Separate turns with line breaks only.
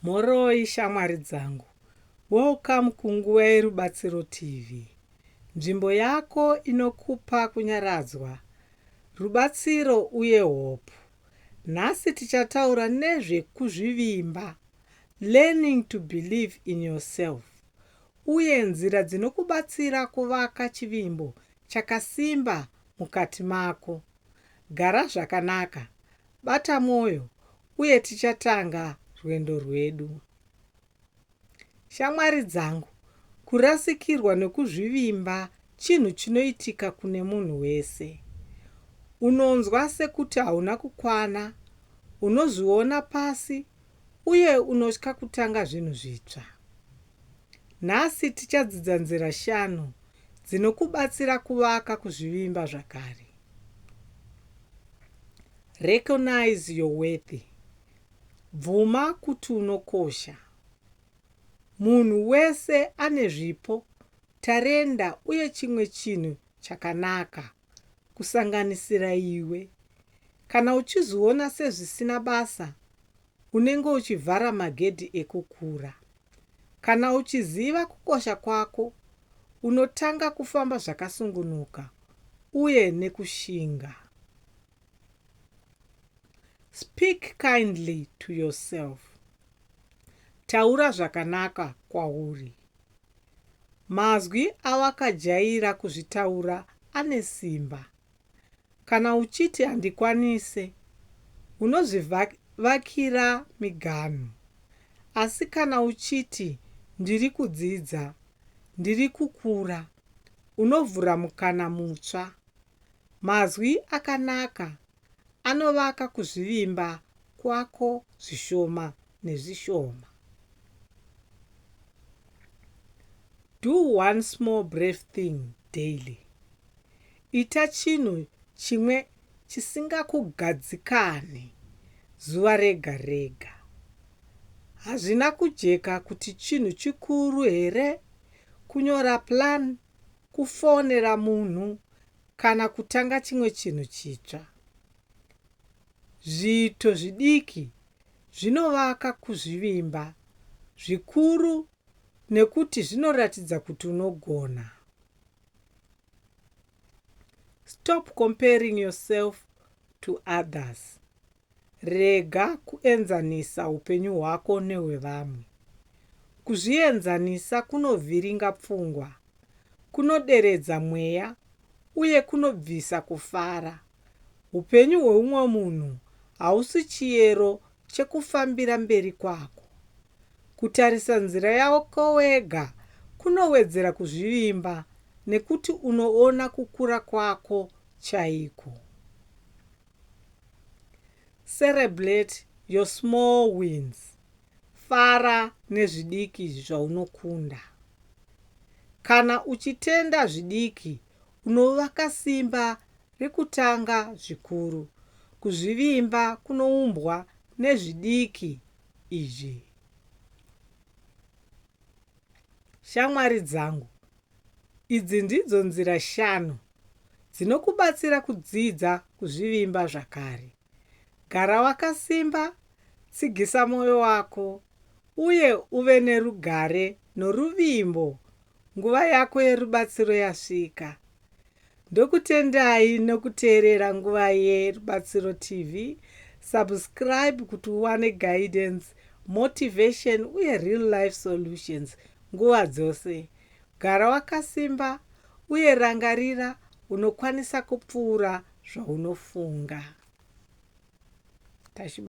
Moroi shamwari dzangu, welcome kunguva yerubatsiro TV, nzvimbo yako inokupa kunyaradzwa, rubatsiro uye hope. Nhasi tichataura nezvekuzvivimba, learning to believe in yourself, uye nzira dzinokubatsira kuvaka chivimbo chakasimba mukati mako. Gara zvakanaka, bata mwoyo, uye tichatanga rwendo rwedu. Shamwari dzangu, kurasikirwa nekuzvivimba chinhu chinoitika kune munhu wese. Unonzwa sekuti hauna kukwana, unozviona pasi, uye unotya kutanga zvinhu zvitsva. Nhasi tichadzidza nzira 5 dzinokubatsira kuvaka kuzvivimba zvakare. Recognize your worth. Bvuma kuti unokosha. Munhu wese ane zvipo, tarenda uye chimwe chinhu chakanaka, kusanganisira iwe. Kana uchizviona sezvisina basa, unenge uchivhara magedhi ekukura. Kana uchiziva kukosha kwako, unotanga kufamba zvakasungunuka uye nekushinga. Speak kindly to yourself. Taura zvakanaka kwauri. Mazwi awakajaira kuzvitaura ane simba. Kana uchiti handikwanise, unozvivakira miganhu. Asi kana uchiti ndiri kudzidza, ndiri kukura, unovhura mukana mutsva. Mazwi akanaka anovaka kuzvivimba kwako zvishoma nezvishoma. Do one small brave thing daily. Ita chinhu chimwe chisingakugadzikane zuva rega rega. Hazvina kujeka kuti chinhu chikuru here, kunyora plan, kufonera munhu, kana kutanga chimwe chinhu chitsva. Zviito zvidiki zvinovaka kuzvivimba zvikuru nekuti zvinoratidza kuti unogona. Stop comparing yourself to others. Rega kuenzanisa upenyu hwako nehwevamwe. Kuzvienzanisa kunovhiringa pfungwa, kunoderedza mweya, uye kunobvisa kufara. Upenyu hweumwe munhu hausi chiyero chekufambira mberi kwako. Kutarisa nzira yako wega kunowedzera kuzvivimba nekuti unoona kukura kwako chaiko. Celebrate your small wins. Fara nezvidiki zvaunokunda. Kana uchitenda zvidiki, unovaka simba rekutanga zvikuru. Kuzvivimba kunoumbwa nezvidiki izvi. Shamwari dzangu, idzi ndidzo nzira 5 dzinokubatsira kudzidza kuzvivimba zvakare. Gara wakasimba, tsigisa mwoyo wako, uye uve nerugare noruvimbo. Nguva yako yerubatsiro yasvika. Ndokutendai nokuteerera nguva yerubatsiro TV. Subscribe kuti uwane guidance, motivation uye real life solutions nguva dzose. Gara wakasimba uye rangarira unokwanisa kupfuura zvaunofunga.